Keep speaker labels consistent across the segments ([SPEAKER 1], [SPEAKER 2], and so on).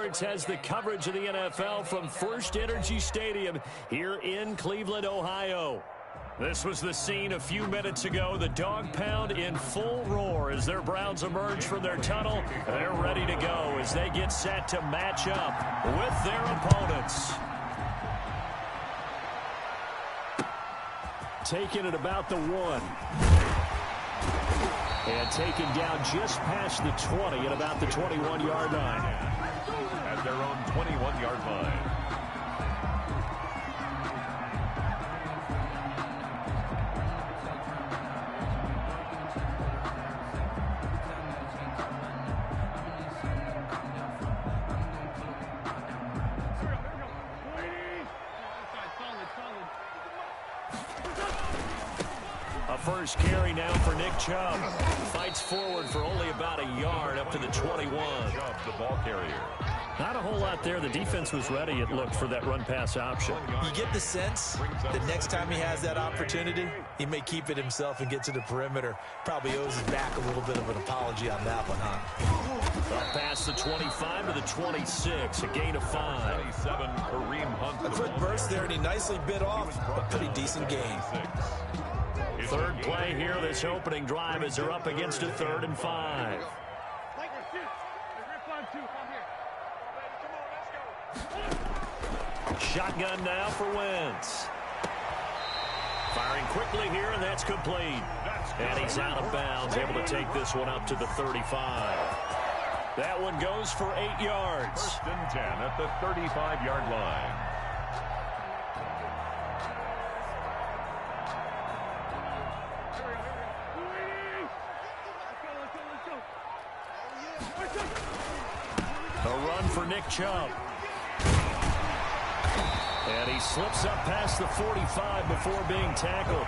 [SPEAKER 1] Sports has the coverage of the NFL from First Energy Stadium here in Cleveland, Ohio. This was the scene a few minutes ago. The dog pound in full roar as their Browns emerge from their tunnel. They're ready to go as they get set to match up with their opponents. Taken at about the 1. And taken down just past the 20 at about the 21-yard line.
[SPEAKER 2] At their own 21-yard line.
[SPEAKER 1] First carry now for Nick Chubb. Fights forward for only about a yard up to the 21.
[SPEAKER 2] Chubb, the ball carrier.
[SPEAKER 1] Not a whole lot there. The defense was ready, it looked, for that run-pass option.
[SPEAKER 3] You get the sense that next time he has that opportunity, he may keep it himself and get to the perimeter. Probably owes his back a little bit of an apology on that one, huh?
[SPEAKER 1] Up past the 25 to the 26, a gain of 5.
[SPEAKER 2] 27, Kareem Hunt.
[SPEAKER 3] A quick burst there, and he nicely bit off a pretty decent gain.
[SPEAKER 1] Third play here, this opening drive, as they're up against a 3rd and 5. Shotgun now for Wentz. Firing quickly here, and that's complete. And he's out of bounds, able to take this one up to the 35. That one goes for 8 yards.
[SPEAKER 2] 1st and 10 at the 35-yard line.
[SPEAKER 1] A run for Nick Chubb. And he slips up past the 45 before being tackled.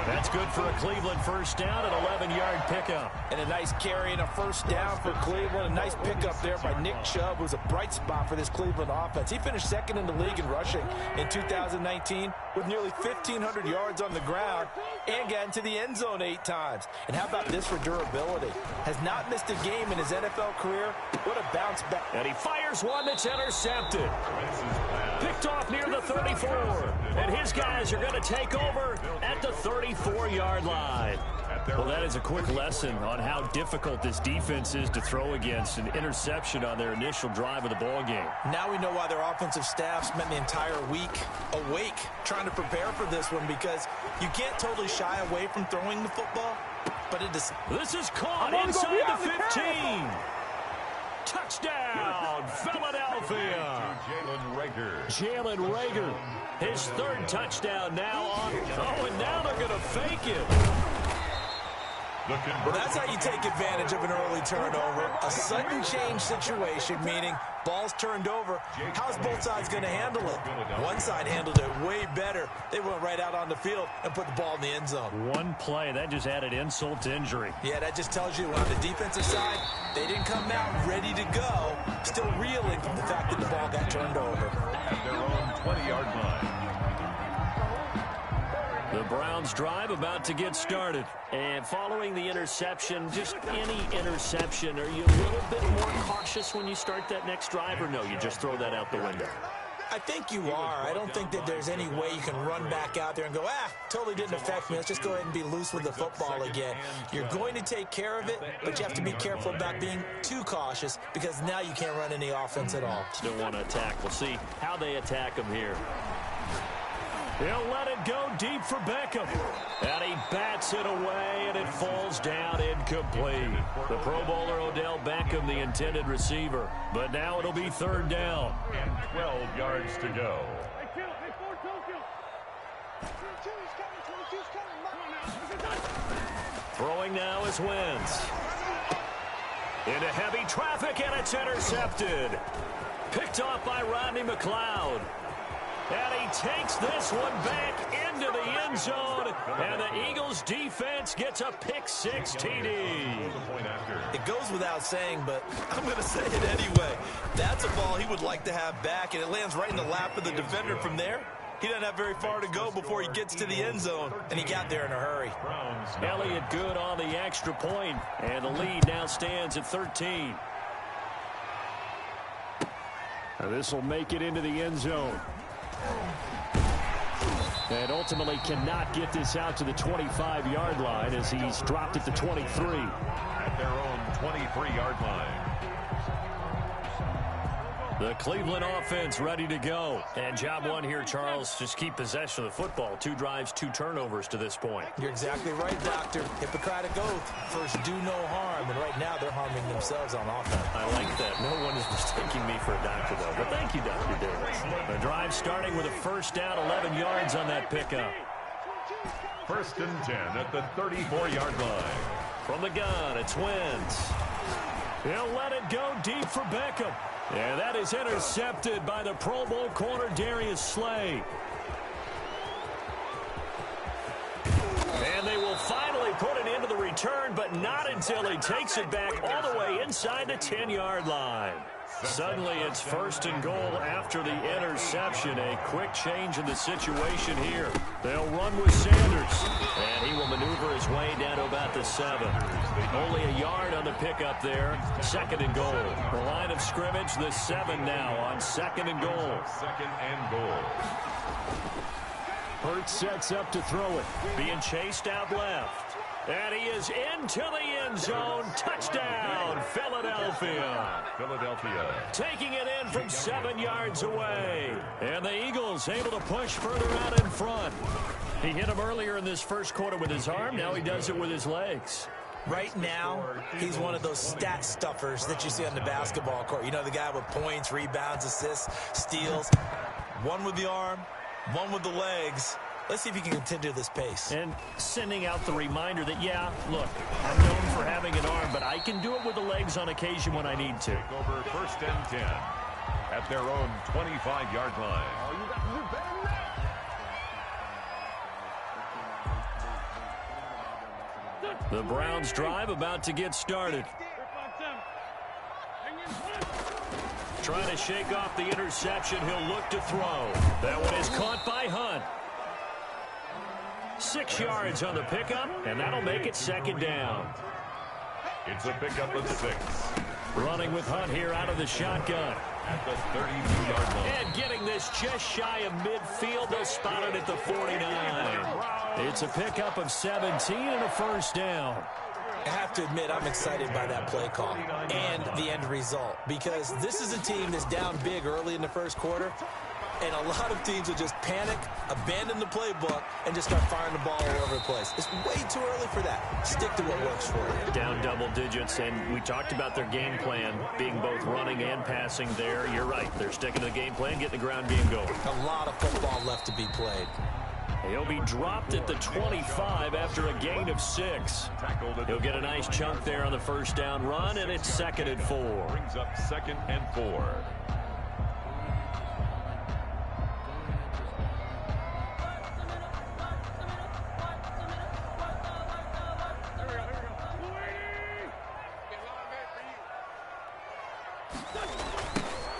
[SPEAKER 1] That's good for a Cleveland first down, an 11-yard pickup.
[SPEAKER 3] And a nice carry and a first down for Cleveland. A nice pickup there by Nick Chubb, who's a bright spot for this Cleveland offense. He finished 2nd in the league in rushing in 2019 with nearly 1,500 yards on the ground and got into the end zone 8 times. And how about this for durability? Has not missed a game in his NFL career. What a bounce back.
[SPEAKER 1] And he fires one that's intercepted. Picked off near the 34. And his guys are going to take over at the 34-yard line. Well, that is a quick lesson on how difficult this defense is to throw against. An interception on their initial drive of the ball game.
[SPEAKER 3] Now we know why their offensive staff spent the entire week awake trying to prepare for this one, because you can't totally shy away from throwing the football, but it is.
[SPEAKER 1] This is caught inside the 15. Touchdown, Philadelphia. Jalen Reagor, his 3rd touchdown now on. Oh, and now they're going to fake it.
[SPEAKER 3] Well, that's how you take advantage of an early turnover. A sudden change situation, meaning ball's turned over. How's both sides going to handle it? One side handled it way better. They went right out on the field and put the ball in the end zone.
[SPEAKER 1] One play, that just added insult to injury.
[SPEAKER 3] Yeah, that just tells you on the defensive side, they didn't come out ready to go, still reeling from the fact that the ball got turned over.
[SPEAKER 2] At their own 20-yard line.
[SPEAKER 1] The Browns drive about to get started. And following the interception, just any interception, are you a little bit more cautious when you start that next drive, or no, you just throw that out the window?
[SPEAKER 3] I think you are. I don't think that there's any way you can run back out there and go, totally didn't affect me. Let's just go ahead and be loose with the football again. You're going to take care of it, but you have to be careful about being too cautious, because now you can't run any offense at all.
[SPEAKER 1] Still want to attack. We'll see how they attack them here. He'll let it go deep for Beckham. And he bats it away, and it falls down incomplete. The Pro Bowler Odell Beckham, the intended receiver. But now it'll be 3rd down.
[SPEAKER 2] And 12 yards to go.
[SPEAKER 1] Throwing now is Wentz. Into heavy traffic, and it's intercepted. Picked off by Rodney McLeod. And he takes this one back into the end zone, and the Eagles defense gets a pick-6 TD.
[SPEAKER 3] It goes without saying, but I'm going to say it anyway. That's a ball he would like to have back, and it lands right in the lap of the defender from there. He doesn't have very far to go before he gets to the end zone, and he got there in a hurry.
[SPEAKER 1] Elliott good on the extra point, and the lead now stands at 13. This will make it into the end zone. And ultimately cannot get this out to the 25-yard line as he's dropped at the 23.
[SPEAKER 2] At their own 23-yard line.
[SPEAKER 1] The Cleveland offense ready to go. And job one here, Charles, just keep possession of the football. 2 drives, 2 turnovers to this point.
[SPEAKER 3] You're exactly right, Doctor. Hippocratic oath. First, do no harm. And right now, they're harming themselves on offense.
[SPEAKER 1] I like that. No one is mistaking me for a doctor, though. But thank you, Dr. Davis. The drive starting with a first down, 11 yards on that pickup.
[SPEAKER 2] 1st and 10 at the 34-yard line.
[SPEAKER 1] From the gun, it's Wentz. He'll let it go deep for Beckham. And that is intercepted by the Pro Bowl corner, Darius Slay. And they will finally put it into the return, but not until he takes it back all the way inside the 10-yard line. Suddenly, it's 1st and goal after the interception. A quick change in the situation here. They'll run with Sanders, and he will maneuver his way down to about the 7. Only a yard on the pickup there. 2nd and goal. The line of scrimmage, the 7 now on 2nd and goal.
[SPEAKER 2] 2nd and goal.
[SPEAKER 1] Hurts sets up to throw it. Being chased out left. And he is into the end zone. Touchdown, Philadelphia.
[SPEAKER 2] Philadelphia.
[SPEAKER 1] Taking it in from 7 yards away. And the Eagles able to push further out in front. He hit him earlier in this first quarter with his arm. Now he does it with his legs.
[SPEAKER 3] Right now, he's one of those stat stuffers that you see on the basketball court. You know, the guy with points, rebounds, assists, steals. One with the arm, one with the legs. Let's see if he can continue this pace.
[SPEAKER 1] And sending out the reminder that, yeah, look, I'm known for having an arm, but I can do it with the legs on occasion when I need to.
[SPEAKER 2] Take over 1st and 10 at their own 25-yard line.
[SPEAKER 1] The Browns drive about to get started. Trying to shake off the interception. He'll look to throw. That one is caught by Hunt. 6 yards on the pickup, and that'll make it 2nd down.
[SPEAKER 2] It's a pickup of 6.
[SPEAKER 1] Running with Hunt here out of the shotgun.
[SPEAKER 2] At the 32-yard line.
[SPEAKER 1] And getting this just shy of midfield. They'll spot it at the 49. It's a pickup of 17 and a 1st down.
[SPEAKER 3] I have to admit, I'm excited by that play call and the end result, because this is a team that's down big early in the first quarter, and a lot of teams will just panic, abandon the playbook, and just start firing the ball all over the place. It's way too early for that. Stick to what works for you.
[SPEAKER 1] Down double digits, and we talked about their game plan being both running and passing there. You're right. They're sticking to the game plan, getting the ground game going.
[SPEAKER 3] A lot of football left to be played.
[SPEAKER 1] He'll be dropped at the 25 after a gain of 6. He'll get a nice chunk there on the 1st down run, and it's 2nd and 4.
[SPEAKER 2] Brings up 2nd and 4.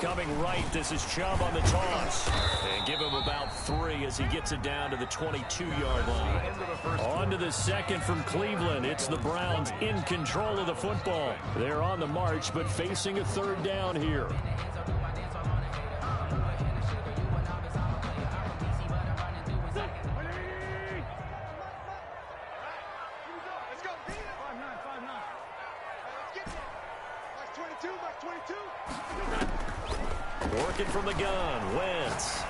[SPEAKER 1] Coming right, this is Chubb on the toss. And give him about 3 as he gets it down to the 22-yard line. On to the 2nd from Cleveland. It's the Browns in control of the football. They're on the march, but facing a 3rd down here. Working from the gun, Wentz.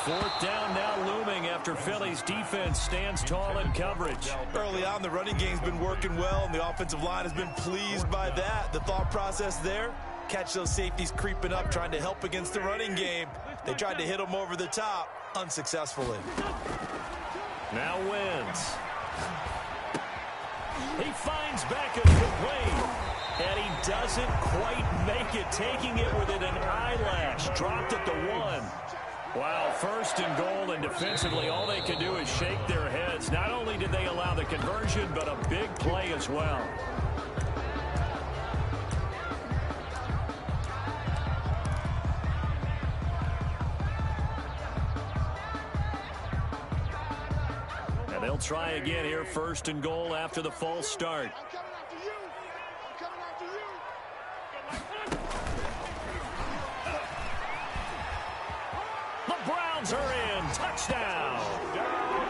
[SPEAKER 1] 4th down now looming after Philly's defense stands tall in coverage.
[SPEAKER 3] Early on, the running game's been working well, and the offensive line has been pleased by that. The thought process there, catch those safeties creeping up, trying to help against the running game. They tried to hit them over the top, unsuccessfully.
[SPEAKER 1] Now Wentz. He finds Beckham complete. And he doesn't quite make it, taking it within an eyelash. Dropped at the 1. Wow, 1st and goal, and defensively, all they can do is shake their heads. Not only did they allow the conversion, but a big play as well. And they'll try again here, 1st and goal after the false start. Browns are in. Touchdown.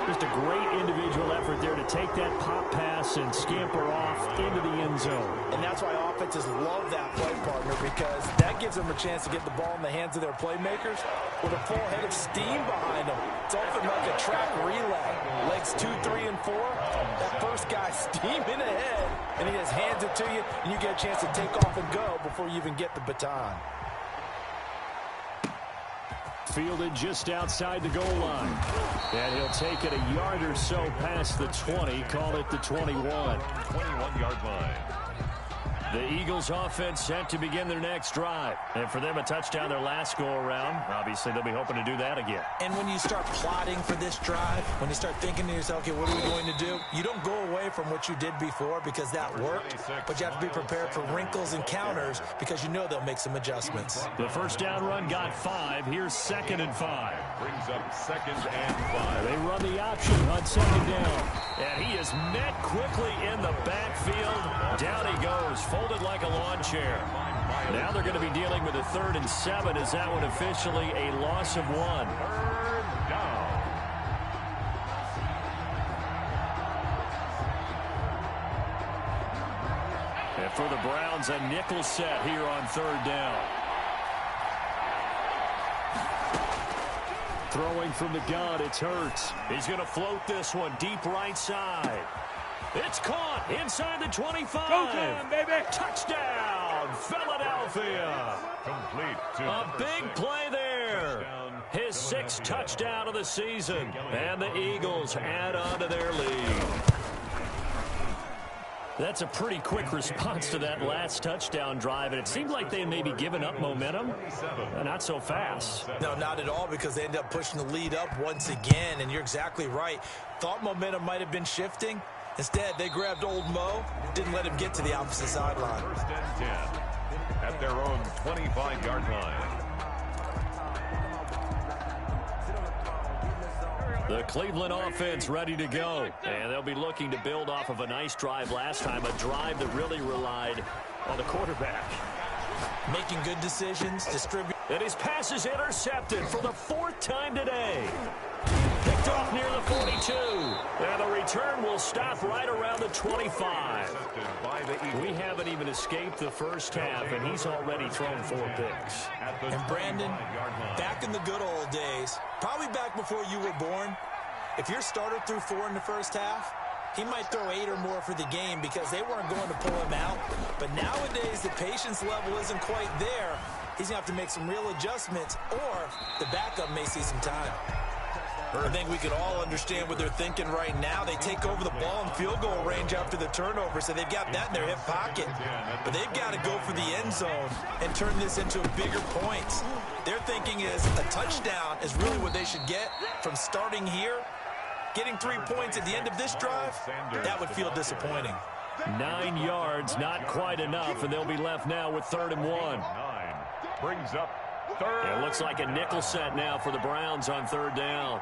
[SPEAKER 1] Just a great individual effort there to take that pop pass and scamper off into the end zone.
[SPEAKER 3] And that's why offenses love that play, partner, because that gives them a chance to get the ball in the hands of their playmakers with a full head of steam behind them. It's often like a track relay. Legs 2, 3, and 4. That first guy steaming ahead, and he just hands it to you, and you get a chance to take off and go before you even get the baton.
[SPEAKER 1] Fielded just outside the goal line. And he'll take it a yard or so past the 20, call it the 21.
[SPEAKER 2] 21-yard line.
[SPEAKER 1] The Eagles offense set to begin their next drive. And for them, a touchdown their last go-around. Obviously, they'll be hoping to do that again.
[SPEAKER 3] And when you start plotting for this drive, when you start thinking to yourself, okay, what are we going to do? You don't go away from what you did before because that worked, but you have to be prepared for wrinkles and counters because you know they'll make some adjustments.
[SPEAKER 1] The first down run got 5. Here's 2nd and 5.
[SPEAKER 2] Brings up 2nd and 5.
[SPEAKER 1] They run the option on 2nd down. And he is met quickly in the backfield. Down he goes, folded like a lawn chair. Now they're going to be dealing with a 3rd and 7. Is that one officially a loss of 1?
[SPEAKER 2] 3rd down.
[SPEAKER 1] And for the Browns, a nickel set here on 3rd down. Throwing from the gun, it's Hurts. He's going to float this one deep right side. It's caught inside the 25.
[SPEAKER 2] Go time, baby.
[SPEAKER 1] Touchdown, Philadelphia.
[SPEAKER 2] Complete to
[SPEAKER 1] A big play there. His 6th touchdown of the season. And the Eagles add on to their lead. That's a pretty quick response to that last touchdown drive, and it seemed like they had maybe given up momentum. Not so fast.
[SPEAKER 3] No, not at all, because they ended up pushing the lead up once again, and you're exactly right. Thought momentum might have been shifting. Instead, they grabbed old Mo, didn't let him get to the opposite sideline.
[SPEAKER 2] 1st and 10 at their own 25-yard line.
[SPEAKER 1] The Cleveland offense ready to go. And they'll be looking to build off of a nice drive last time, a drive that really relied on the quarterback.
[SPEAKER 3] Making good decisions, distributing.
[SPEAKER 1] And his pass is intercepted for the 4th time today. Picked off near the 42. And the return will stop right around the 25. We haven't even escaped the first half, and he's already thrown 4 picks.
[SPEAKER 3] And Brandon, back in the good old days, probably back before you were born, if your starter threw 4 in the first half, he might throw 8 or more for the game because they weren't going to pull him out. But nowadays, the patience level isn't quite there. He's going to have to make some real adjustments, or the backup may see some time. I think we can all understand what they're thinking right now. They take over the ball in field goal range after the turnover, so they've got that in their hip pocket. But they've got to go for the end zone and turn this into bigger points. Their thinking is a touchdown is really what they should get from starting here. Getting 3 points at the end of this drive, that would feel disappointing.
[SPEAKER 1] 9 yards, not quite enough, and they'll be left now with 3rd and 1.
[SPEAKER 2] 9 brings up 3rd.
[SPEAKER 1] It looks like a nickel set now for the Browns on 3rd down.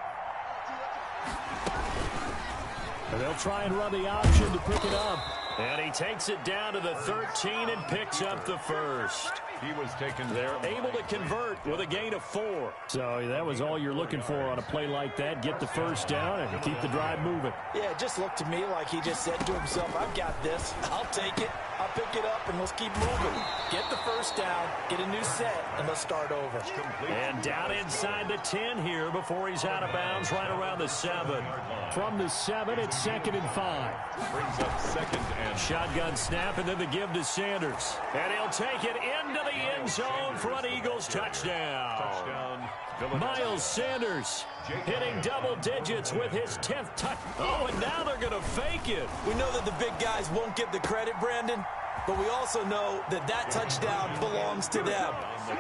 [SPEAKER 1] And they'll try and run the option to pick it up. And he takes it down to the 13 and picks up the 1st.
[SPEAKER 2] He was taken.
[SPEAKER 1] They're able to convert with a gain of 4. So that was all you're looking for on a play like that. Get the 1st down and keep the drive moving.
[SPEAKER 3] Yeah, it just looked to me like he just said to himself, I've got this. I'll take it. I'll pick it up, and let's keep moving. Get the 1st down, get a new set, and let's start over.
[SPEAKER 1] And down inside the 10 here before he's out of bounds right around the 7. From the 7, it's 2nd and 5.
[SPEAKER 2] Brings up 2nd and
[SPEAKER 1] Shotgun snap, and then the give to Sanders. And he'll take it into the end zone for an Eagles touchdown. Miles Sanders hitting double digits with his 10th touch. Oh, and now they're going to fake it.
[SPEAKER 3] We know that the big guys won't get the credit, Brandon, but we also know that that touchdown belongs to them.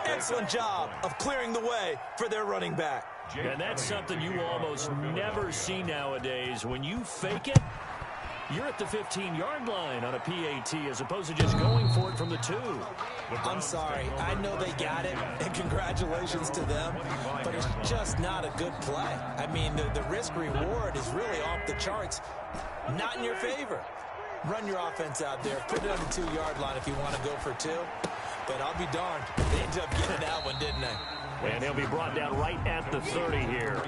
[SPEAKER 3] Excellent job of clearing the way for their running back.
[SPEAKER 1] And that's something you almost never see nowadays. When you fake it, you're at the 15-yard line on a PAT as opposed to just going for it from the 2.
[SPEAKER 3] I'm sorry. I know they got it, and congratulations to them, but it's just not a good play. I mean, the risk-reward is really off the charts. Not in your favor. Run your offense out there. Put it on the 2-yard line if you want to go for 2. but I'll be darned. They ended up getting that one, didn't they?
[SPEAKER 1] And he'll be brought down right at the 30 here.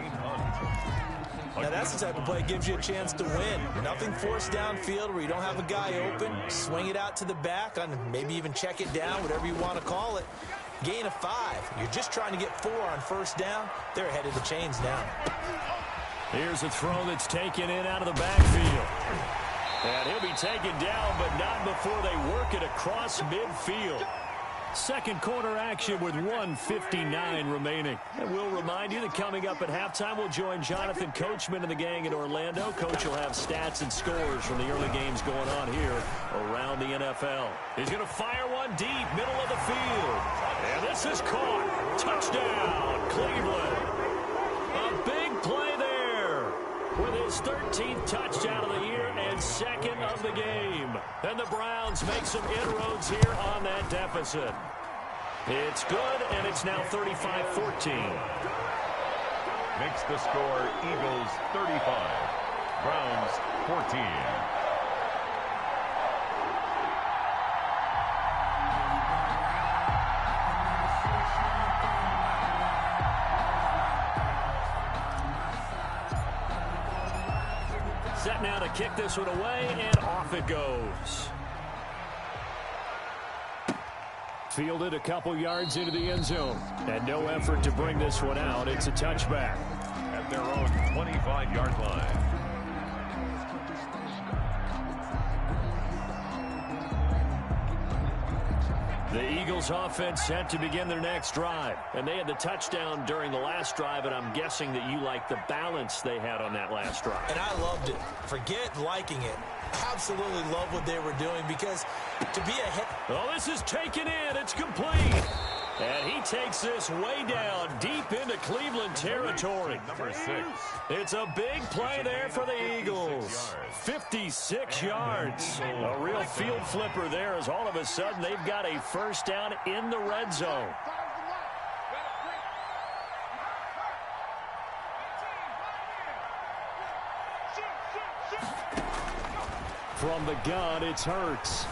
[SPEAKER 3] Now, that's the type of play that gives you a chance to win. Nothing forced downfield where you don't have a guy open. Swing it out to the back, on maybe even check it down, whatever you want to call it. Gain of 5. You're just trying to get 4 on first down. They're ahead of the chains now.
[SPEAKER 1] Here's a throw that's taken in out of the backfield. And he'll be taken down, but not before they work it across midfield. Second quarter action with 1:59 remaining. And we'll remind you that coming up at halftime, we'll join Jonathan Coachman and the gang in Orlando. Coach will have stats and scores from the early games going on here around the NFL. He's going to fire one deep, middle of the field. And this is caught. Touchdown, Cleveland. A big play there with his 13th touchdown of the year and second of the game. And the Browns make some inroads here on that deficit. It's good, and it's now 35-14.
[SPEAKER 2] Makes the score Eagles 35, Browns 14.
[SPEAKER 1] Set now to kick this one away, and off it goes. Fielded a couple yards into the end zone. And no effort to bring this one out. It's a touchback.
[SPEAKER 2] At their own 25-yard line.
[SPEAKER 1] The Eagles offense set to begin their next drive. And they had the touchdown during the last drive, and I'm guessing that you like the balance they had on that last drive.
[SPEAKER 3] And I loved it. Forget liking it. Absolutely love what they were doing, because to be ahead.
[SPEAKER 1] Oh, this is taken in. It's complete. And he takes this way down deep into Cleveland territory.
[SPEAKER 2] Number 6.
[SPEAKER 1] It's a big play there for the Eagles. 56 yards. A real field flipper there, as all of a sudden they've got a first down in the red zone. From the gun, it's Hurts.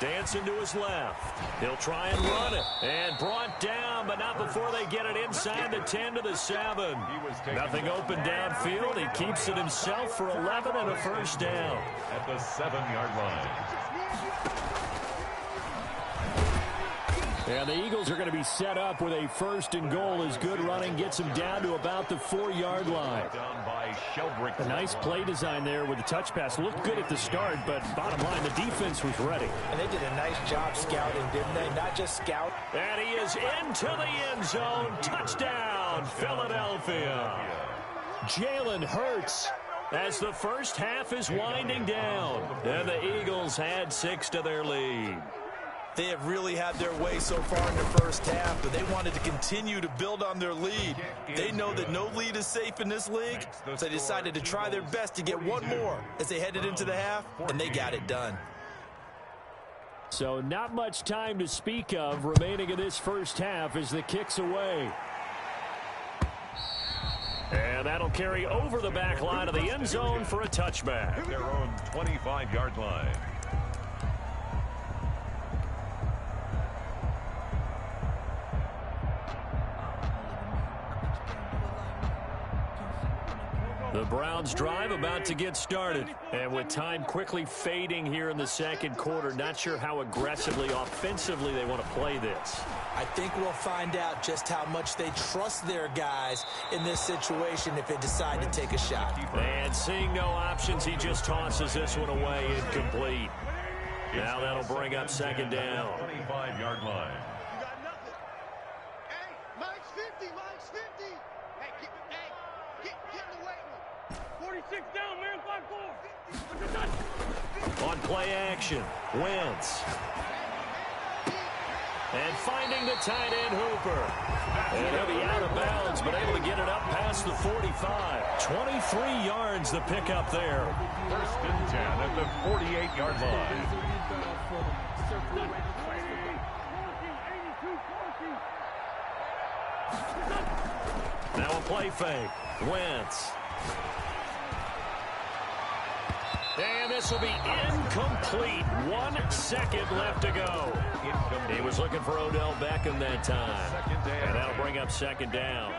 [SPEAKER 1] Dancing to his left. He'll try and run it. And brought down, but not before they get it inside the 10 to the 7. Nothing open downfield. He keeps it himself for 11 and a first down.
[SPEAKER 2] At the 7-yard line.
[SPEAKER 1] And the Eagles are going to be set up with a first and goal as good running gets them down to about the 4-yard line.
[SPEAKER 2] Down by Sheldrick.
[SPEAKER 1] A nice play design there with the touch pass. Looked good at the start, but bottom line, the defense was ready.
[SPEAKER 3] And they did a nice job scouting, didn't they? Not just scout.
[SPEAKER 1] And he is into the end zone. Touchdown, Philadelphia. Jalen Hurts as the first half is winding down. And the Eagles add 6 to their lead.
[SPEAKER 3] They have really had their way so far in the first half, but they wanted to continue to build on their lead. They know that no lead is safe in this league, so they decided to try their best to get one more as they headed into the half, and they got it done.
[SPEAKER 1] So not much time to speak of remaining in this first half as the kick's away. And that'll carry over the back line of the end zone for a touchback.
[SPEAKER 2] At their own 25-yard line.
[SPEAKER 1] The Browns drive about to get started. And with time quickly fading here in the second quarter, not sure how aggressively, offensively they want to play this.
[SPEAKER 3] I think we'll find out just how much they trust their guys in this situation if they decide to take a shot.
[SPEAKER 1] And seeing no options, he just tosses this one away incomplete. Now that'll bring up second down.
[SPEAKER 2] 25-yard line.
[SPEAKER 4] You got nothing. Hey, Mike's 50, Mike's 50. Hey, get in the weight room. 46 down, man, 5-4.
[SPEAKER 1] On play action, Wentz. And finding the tight end, Hooper. And he'll be out of bounds, but able to get it up past the 45. 23 yards the pickup there.
[SPEAKER 2] First and 10 at the 48-yard line.
[SPEAKER 1] Now a play fake. Wentz. And this will be incomplete. 1 second left to go. He was looking for Odell Beckham that time. And that'll bring up second down.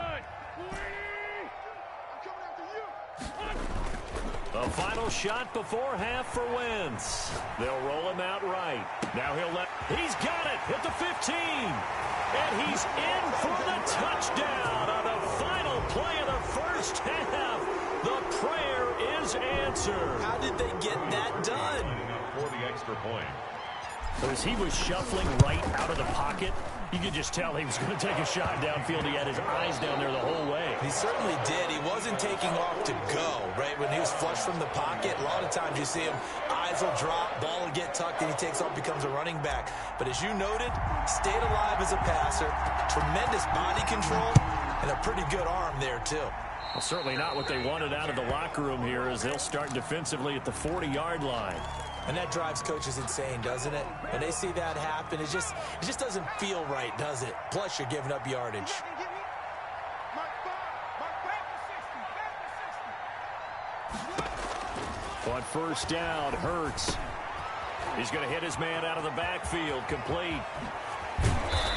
[SPEAKER 1] The final shot before half for Wentz. They'll roll him out right. Now he's got it at the 15. And he's in for the touchdown on the final play of the first half. The prayer is answered.
[SPEAKER 3] How did they get that done?
[SPEAKER 2] For the extra point.
[SPEAKER 1] As he was shuffling right out of the pocket, you could just tell he was going to take a shot downfield. He had his eyes down there the whole way.
[SPEAKER 3] He certainly did. He wasn't taking off to go, right? When he was flush from the pocket, a lot of times you see him, eyes will drop, ball will get tucked, and he takes off, becomes a running back. But as you noted, stayed alive as a passer, tremendous body control, and a pretty good arm there, too.
[SPEAKER 1] Well, certainly not what they wanted out of the locker room here, as they'll start defensively at the 40-yard line.
[SPEAKER 3] And that drives coaches insane, doesn't it? When they see that happen, it just doesn't feel right, does it? Plus, you're giving up yardage.
[SPEAKER 1] On first down, Hurts. He's going to hit his man out of the backfield, complete.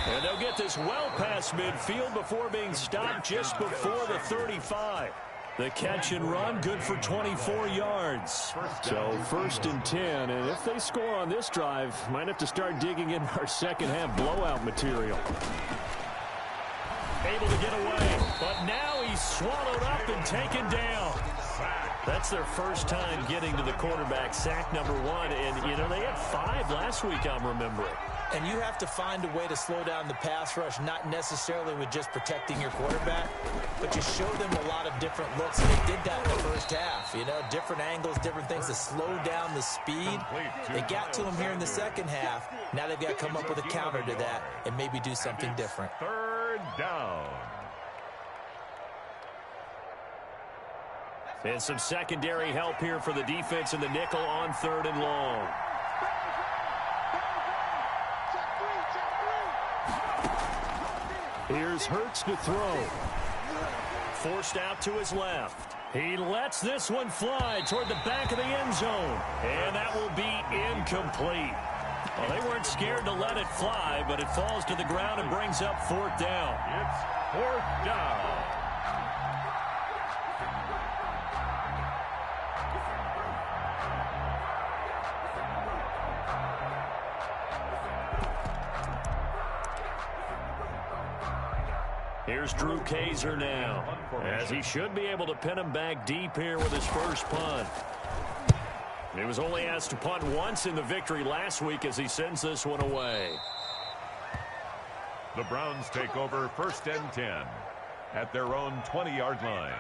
[SPEAKER 1] And they'll get this well past midfield before being stopped just before the 35. The catch and run, good for 24 yards. So first and 10, and if they score on this drive, might have to start digging in our second half blowout material. Able to get away, but now he's swallowed up and taken down. That's their first time getting to the quarterback, sack number 1, and, you know, they had 5 last week, I'm remembering.
[SPEAKER 3] And you have to find a way to slow down the pass rush, not necessarily with just protecting your quarterback, but you show them a lot of different looks, and they did that in the first half. You know, different angles, different things to slow down the speed. They got to him here in the second half. Now they've got to come up with a counter to that and maybe do something different.
[SPEAKER 2] Third down.
[SPEAKER 1] And some secondary help here for the defense in the nickel on 3rd and long. Here's Hurts to throw. Forced out to his left. He lets this one fly toward the back of the end zone. And that will be incomplete. Well, they weren't scared to let it fly, but it falls to the ground and brings up 4th down.
[SPEAKER 2] It's 4th down.
[SPEAKER 1] Here's Drew Kaiser now, as he should be able to pin him back deep here with his first punt. He was only asked to punt once in the victory last week as he sends this one away.
[SPEAKER 2] The Browns take over 1st and 10 at their own 20-yard line.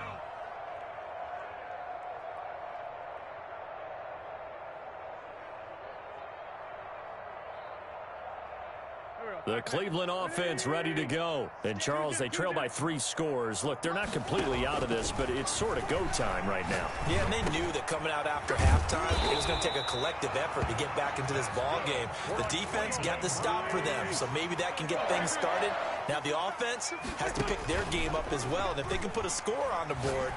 [SPEAKER 1] The Cleveland offense ready to go. And, Charles, they trail by 3 scores. Look, they're not completely out of this, but it's sort of go time right now.
[SPEAKER 3] Yeah, and they knew that coming out after halftime, it was going to take a collective effort to get back into this ball game. The defense got the stop for them, so maybe that can get things started. Now the offense has to pick their game up as well, and if they can put a score on the board,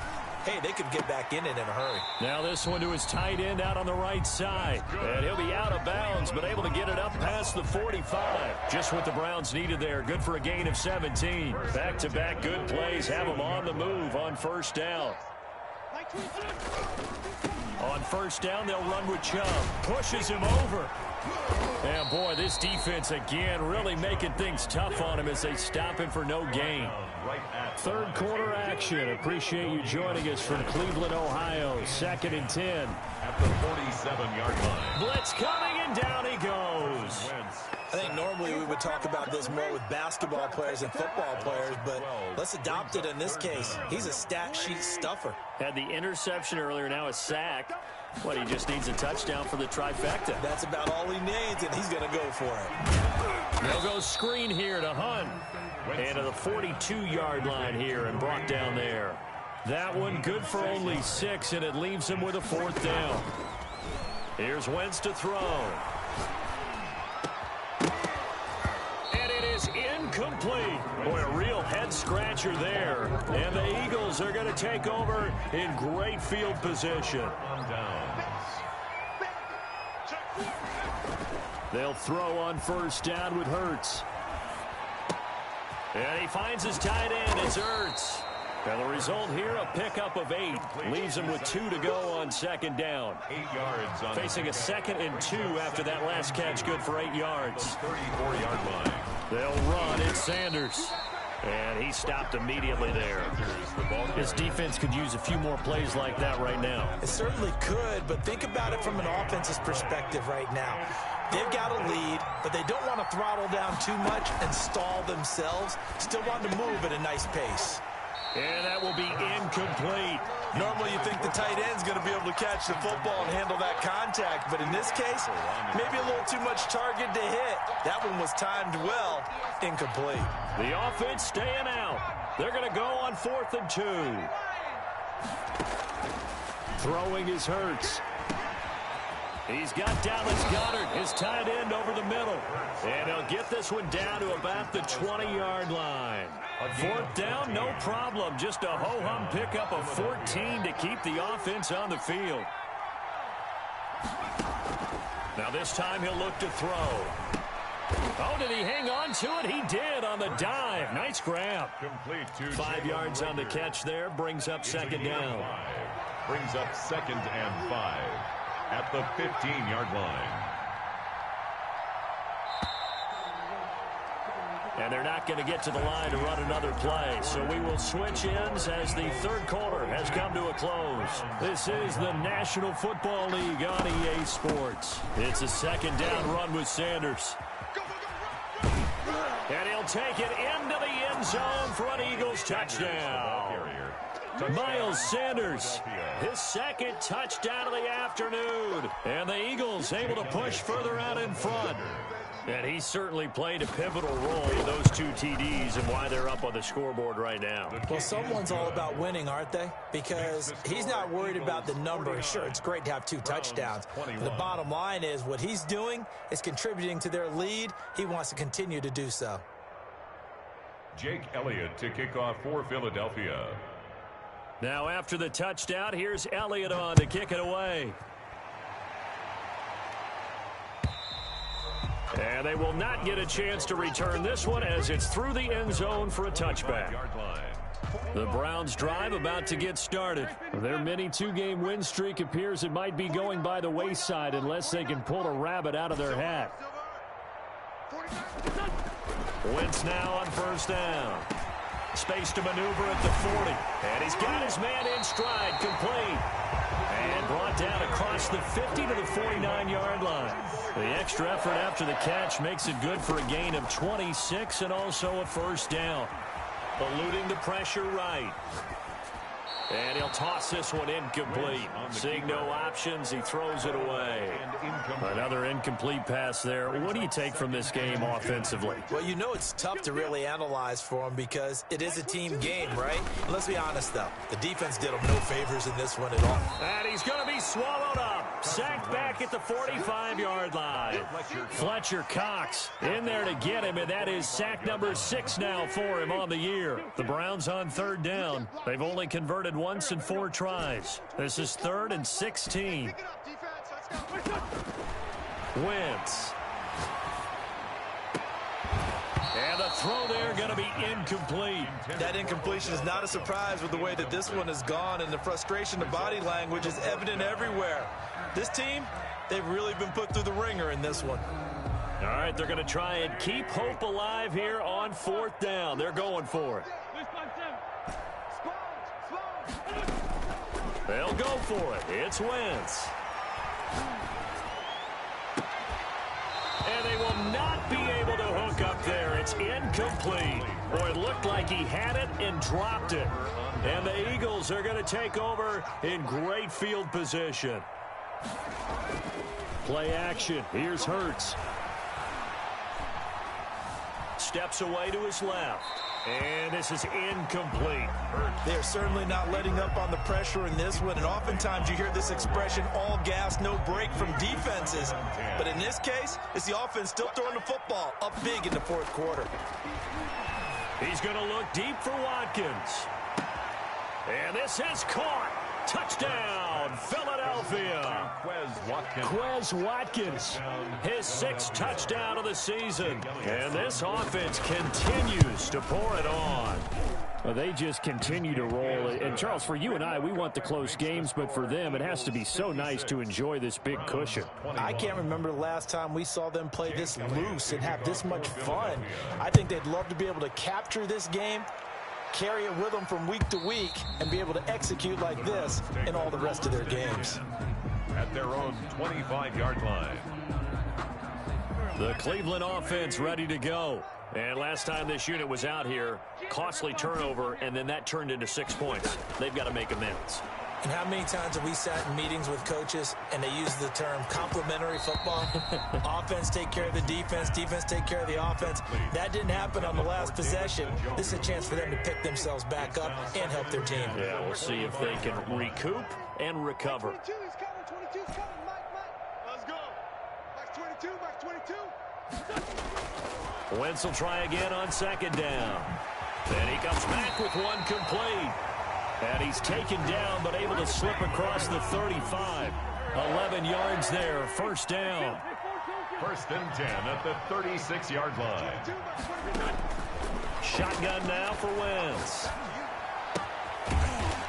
[SPEAKER 3] hey, they could get back in it in a hurry.
[SPEAKER 1] Now this one to his tight end out on the right side. And he'll be out of bounds, but able to get it up past the 45. Just what the Browns needed there. Good for a gain of 17. Back-to-back good plays have them on the move on first down. On first down, they'll run with Chubb. Pushes him over. And, boy, this defense, again, really making things tough on him as they stop him for no gain. Third quarter action. Appreciate you joining us from Cleveland, Ohio. 2nd and 10.
[SPEAKER 2] At the 47-yard line.
[SPEAKER 1] Blitz coming, and down he goes.
[SPEAKER 3] I think normally we would talk about this more with basketball players and football players, but let's adopt it in this case. He's a stat sheet stuffer.
[SPEAKER 1] Had the interception earlier, now a sack. What, he just needs a touchdown for the trifecta.
[SPEAKER 3] That's about all he needs, and he's going to go for it.
[SPEAKER 1] They'll go screen here to Hunt. And to the 42-yard line here and brought down there. That one good for only 6, and it leaves him with a 4th down. Here's Wentz to throw. And it is incomplete. Boy, a real head-scratcher there. And the Eagles are going to take over in great field position. They'll throw on first down with Hurts. And he finds his tight end. It's Hurts. And the result here, a pickup of 8. Leaves him with 2 to go on second down.
[SPEAKER 2] 8 yards on
[SPEAKER 1] facing a 2nd and 2 after that last catch, good for 8 yards.
[SPEAKER 2] 34-yard line.
[SPEAKER 1] They'll run. It's Sanders. And he stopped immediately there. His defense could use a few more plays like that right now.
[SPEAKER 3] It certainly could, but think about it from an offense's perspective right now. They've got a lead, but they don't want to throttle down too much and stall themselves. Still want to move at a nice pace.
[SPEAKER 1] And that will be incomplete.
[SPEAKER 3] Normally you think the tight end's going to be able to catch the football and handle that contact, but in this case, maybe a little too much target to hit. That one was timed well. Incomplete.
[SPEAKER 1] The offense staying out. They're going to go on 4th and 2. Throwing is Hurts. He's got Dallas Goedert, his tight end, over the middle. And he'll get this one down to about the 20-yard line. 4th down, no problem. Just a ho-hum pickup of 14 to keep the offense on the field. Now this time he'll look to throw. Oh, did he hang on to it? He did on the dive. Nice grab.
[SPEAKER 2] Complete to
[SPEAKER 1] 5 yards on the catch there. Brings up second down.
[SPEAKER 2] Brings up 2nd and 5 at the 15-yard line.
[SPEAKER 1] And they're not going to get to the line to run another play. So we will switch ends as the 3rd quarter has come to a close. This is the National Football League on EA Sports. It's a 2nd down run with Sanders. And he'll take it into the end zone for an Eagles touchdown. Miles Sanders, his 2nd touchdown of the afternoon. And the Eagles able to push further out in front. And he certainly played a pivotal role in those 2 TDs and why they're up on the scoreboard right now.
[SPEAKER 3] Well, someone's all about winning, aren't they? Because he's not worried about the number. Sure, it's great to have 2 touchdowns. The bottom line is what he's doing is contributing to their lead. He wants to continue to do so.
[SPEAKER 2] Jake Elliott to kick off for Philadelphia.
[SPEAKER 1] Now after the touchdown, here's Elliott on to kick it away. And they will not get a chance to return this one as it's through the end zone for a touchback. The Browns drive about to get started. Their mini 2-game win streak appears it might be going by the wayside unless they can pull a rabbit out of their hat. Wentz now on first down. Space to maneuver at the 40. And he's got his man in stride, complete. And brought down across the 50 to the 49-yard line. The extra effort after the catch makes it good for a gain of 26 and also a first down. Eluding the pressure right. And he'll toss this one incomplete. Seeing no options, he throws it away. Another incomplete pass there. What do you take from this game offensively?
[SPEAKER 3] Well, you know it's tough to really analyze for him because it is a team game, right? Let's be honest, though. The defense did him no favors in this one at all.
[SPEAKER 1] And he's going to be swallowed up. Sacked back at the 45-yard line. Fletcher Cox in there to get him, and that is sack number 6 now for him on the year. The Browns on 3rd down. They've only converted once in 4 tries. This is 3rd and 16. Wentz. And the throw there going to be incomplete.
[SPEAKER 3] That incompletion is not a surprise with the way that this one has gone, and the frustration of body language is evident everywhere. This team, they've really been put through the ringer in this one.
[SPEAKER 1] All right, they're going to try and keep hope alive here on 4th down. They're going for it. They'll go for it. It's Wentz. And they will not be able to hook up there. It's incomplete. Boy, it looked like he had it and dropped it. And the Eagles are going to take over in great field position. Play action. Here's Hurts. Steps away to his left. And this is incomplete.
[SPEAKER 3] They're certainly not letting up on the pressure in this one, and oftentimes you hear this expression, all gas, no break from defenses. But in this case, it's the offense still throwing the football up big in the 4th quarter.
[SPEAKER 1] He's going to look deep for Watkins. And this is caught. Touchdown, Philadelphia. Quez Watkins, his 6th touchdown of the season. And this offense continues to pour it on. Well, they just continue to roll. And, Charles, for you and I, we want the close games, but for them, it has to be so nice to enjoy this big cushion.
[SPEAKER 3] I can't remember the last time we saw them play this loose and have this much fun. I think they'd love to be able to capture this game, carry it with them from week to week, and be able to execute like this in all the rest of their games.
[SPEAKER 2] At their own 25-yard line.
[SPEAKER 1] The Cleveland offense ready to go. And last time this unit was out here, costly turnover, and then that turned into 6 points. They've got to make amends.
[SPEAKER 3] And how many times have we sat in meetings with coaches and they use the term complementary football? Offense take care of the defense, defense take care of the offense. That didn't happen on the last possession. This is a chance for them to pick themselves back up and help their team.
[SPEAKER 1] Yeah, we'll see if they can recoup and recover.
[SPEAKER 4] 22 is coming, 22 is coming, Mike. Let's go. Max 22, Max 22.
[SPEAKER 1] Wentz will try again on 2nd down. Then he comes back with one complete. And he's taken down, but able to slip across the 35. 11 yards there, 1st down.
[SPEAKER 2] 1st and 10 at the 36-yard line.
[SPEAKER 1] Shotgun now for Wentz.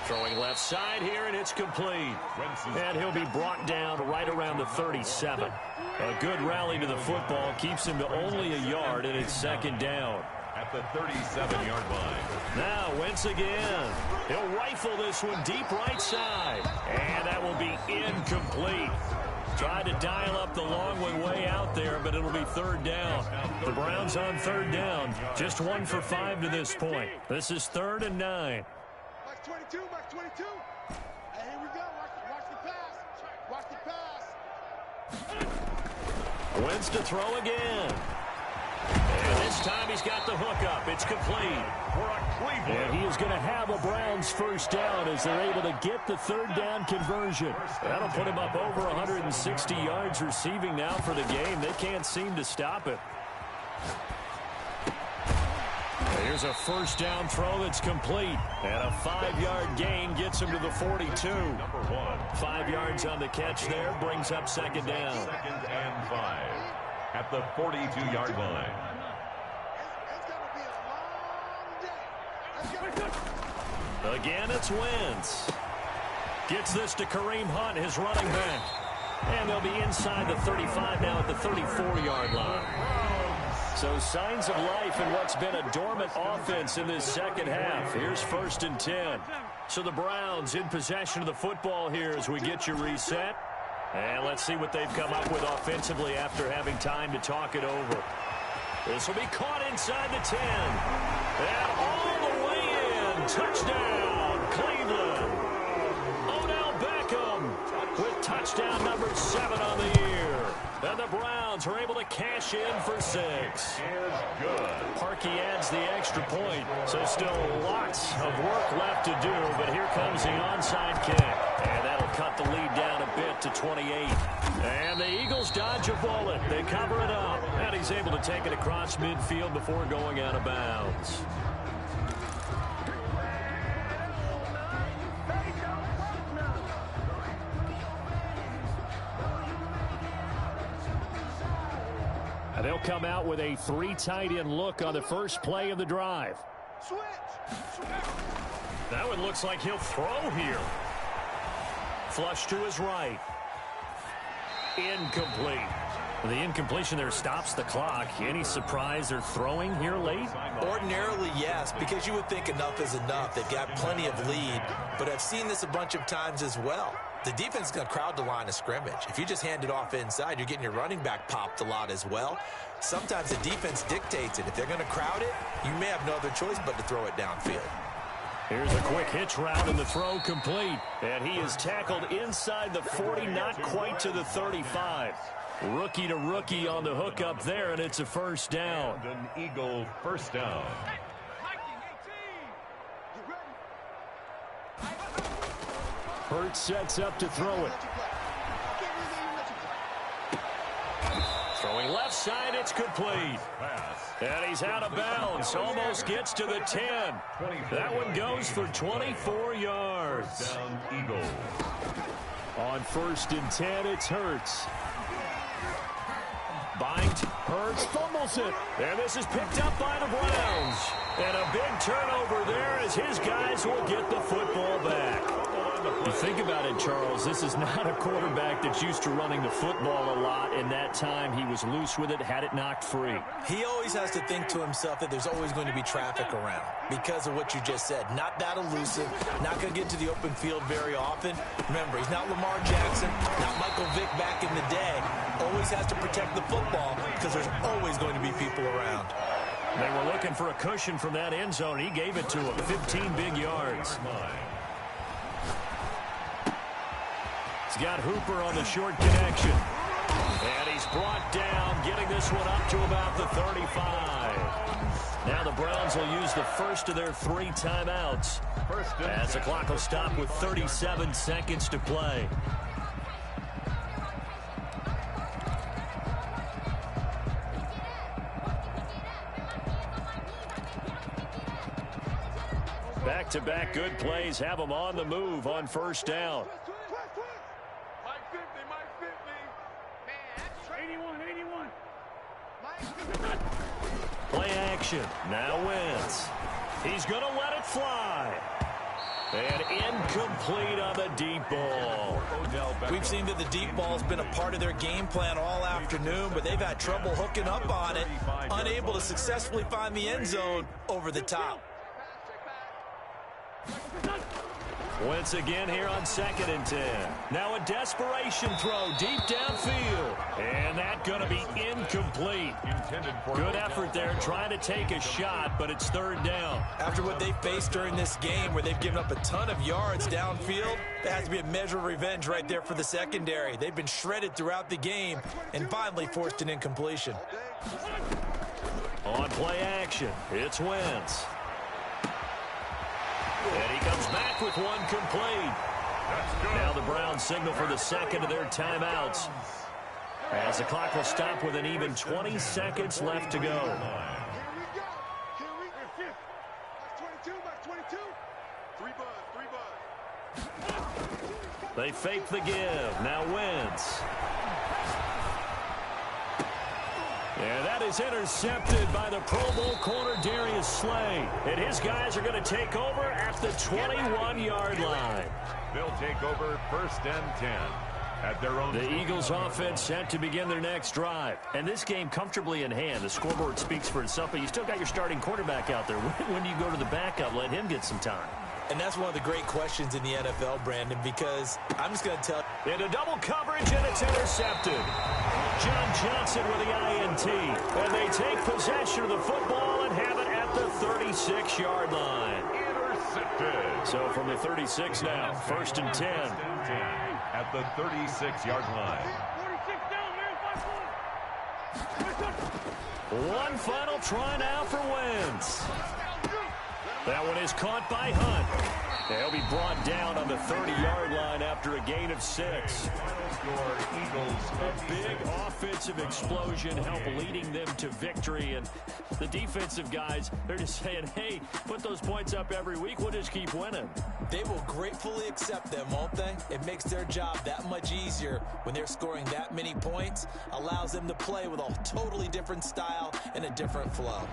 [SPEAKER 1] Throwing left side here, and it's complete. And he'll be brought down right around the 37. A good rally to the football keeps him to only a yard, and it's 2nd down.
[SPEAKER 2] At the 37-yard line.
[SPEAKER 1] Now Wentz again. He'll rifle this one deep right side. And that will be incomplete. Tried to dial up the long one way out there, but it'll be 3rd down. The Browns on 3rd down. Just 1 for 5 to this point. This is 3rd and 9.
[SPEAKER 4] Max 22, Max 22. Hey, here we go. Watch the pass. Watch the pass.
[SPEAKER 1] Wentz to throw again. And this time he's got the hook up. It's complete. And he is going to have a Browns 1st down as they're able to get the 3rd down conversion. That'll put him up over 160 yards receiving now for the game. They can't seem to stop it. Here's a 1st down throw that's complete. And a 5-yard gain gets him to the 42. 5 yards on the catch there brings up 2nd down.
[SPEAKER 2] 2nd and 5. At the 42-yard line.
[SPEAKER 4] It's going to be a long day.
[SPEAKER 1] Again, it's Wentz. Gets this to Kareem Hunt, his running back. And they'll be inside the 35 now at the 34-yard line. So signs of life in what's been a dormant offense in this 2nd half. Here's 1st and 10. So the Browns in possession of the football here as we get you reset. And let's see what they've come up with offensively after having time to talk it over. This will be caught inside the 10. And all the way in. Touchdown, Cleveland. Odell Beckham with touchdown number 7 on the year. And the Browns are able to cash in for 6. Parkey adds the extra point. So still lots of work left to do. But here comes the onside kick. And that'll cut the lead down a bit to 28. And the Eagles dodge a bullet. They cover it up. And he's able to take it across midfield before going out of bounds. And they'll come out with a 3 tight end look on the first play of the drive.
[SPEAKER 4] Switch.
[SPEAKER 1] That one looks like he'll throw here. Flush to his right. Incomplete. The incompletion there stops the clock. Any surprise they're throwing here late?
[SPEAKER 3] Ordinarily, yes, because you would think enough is enough. They've got plenty of lead, but I've seen this a bunch of times as well. The defense is going to crowd the line of scrimmage. If you just hand it off inside, you're getting your running back popped a lot as well. Sometimes the defense dictates it. If they're going to crowd it, you may have no other choice but to throw it downfield.
[SPEAKER 1] Here's a quick hitch route and the throw complete. And he is tackled inside the 40, not quite to the 35. Rookie to rookie on the hook up there, and it's a 1st down.
[SPEAKER 2] And an Eagle 1st down.
[SPEAKER 1] Hurts sets up to throw it. Throwing left side, it's complete.
[SPEAKER 2] Pass.
[SPEAKER 1] And he's out of bounds. Almost gets to the 10. That one goes for 24 yards.
[SPEAKER 2] Down Eagles.
[SPEAKER 1] On 1st and 10, it's Hurts. Bind. Hurts fumbles it. And this is picked up by the Browns. And a big turnover there as his guys will get the football back. You think about it, Charles, this is not a quarterback that's used to running the football a lot. In that time, he was loose with it, had it knocked free.
[SPEAKER 3] He always has to think to himself that there's always going to be traffic around because of what you just said. Not that elusive, not going to get to the open field very often. Remember, he's not Lamar Jackson, not Michael Vick back in the day. Always has to protect the football because there's always going to be people around.
[SPEAKER 1] They were looking for a cushion from that end zone. He gave it to him, 15 big yards. He's got Hooper on the short connection. And he's brought down, getting this one up to about the 35. Now the Browns will use the first of their 3 timeouts as the clock will stop with 37 seconds to play. Back-to-back good plays have them on the move on 1st down. Play action. Now Wentz. He's going to let it fly. And incomplete on the deep ball.
[SPEAKER 3] We've seen that the deep ball has been a part of their game plan all afternoon, but they've had trouble hooking up on it, unable to successfully find the end zone over the top.
[SPEAKER 1] Wentz again here on 2nd and 10. Now a desperation throw deep downfield. And that's going to be incomplete. Good effort there trying to take a shot, but it's 3rd down.
[SPEAKER 3] After what they faced during this game where they've given up a ton of yards downfield, that has to be a measure of revenge right there for the secondary. They've been shredded throughout the game and finally forced an incompletion.
[SPEAKER 1] On play action, it's Wentz. And he comes back with one complete. Now the Browns signal for the 2nd of their timeouts as the clock will stop with an even 20 seconds left to go. They fake the give. Now Wentz. And that is intercepted by the Pro Bowl corner Darius Slay. And his guys are going to take over at the 21-yard line.
[SPEAKER 2] They'll take over 1st and 10 at their own.
[SPEAKER 1] The Eagles offense set to begin their next drive. And this game comfortably in hand. The scoreboard speaks for itself, but you still got your starting quarterback out there. When do you go to the backup? Let him get some time.
[SPEAKER 3] And that's one of the great questions in the NFL, Brandon, because I'm just going to tell you.
[SPEAKER 1] Into double coverage, and it's intercepted. John Johnson with the INT. And they take possession of the football and have it at the 36-yard line.
[SPEAKER 2] Intercepted.
[SPEAKER 1] So from the 36 now, 1st and 10.
[SPEAKER 2] At the 36-yard line.
[SPEAKER 4] 46 down, man.
[SPEAKER 1] One final try now for Wentz. That one is caught by Hunt. They'll be brought down on the 30-yard line after a gain of 6. A big offensive explosion help leading them to victory. And the defensive guys, they're just saying, hey, put those points up every week. We'll just keep winning.
[SPEAKER 3] They will gratefully accept them, won't they? It makes their job that much easier when they're scoring that many points. Allows them to play with a totally different style and a different flow.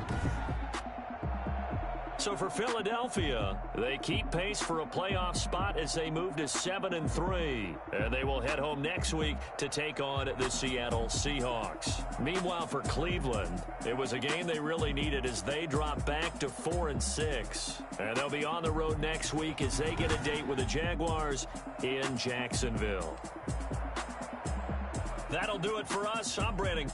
[SPEAKER 1] So for Philadelphia, they keep pace for a playoff spot as they move to 7-3. And they will head home next week to take on the Seattle Seahawks. Meanwhile, for Cleveland, it was a game they really needed as they drop back to 4-6. And they'll be on the road next week as they get a date with the Jaguars in Jacksonville. That'll do it for us. I'm Brandon.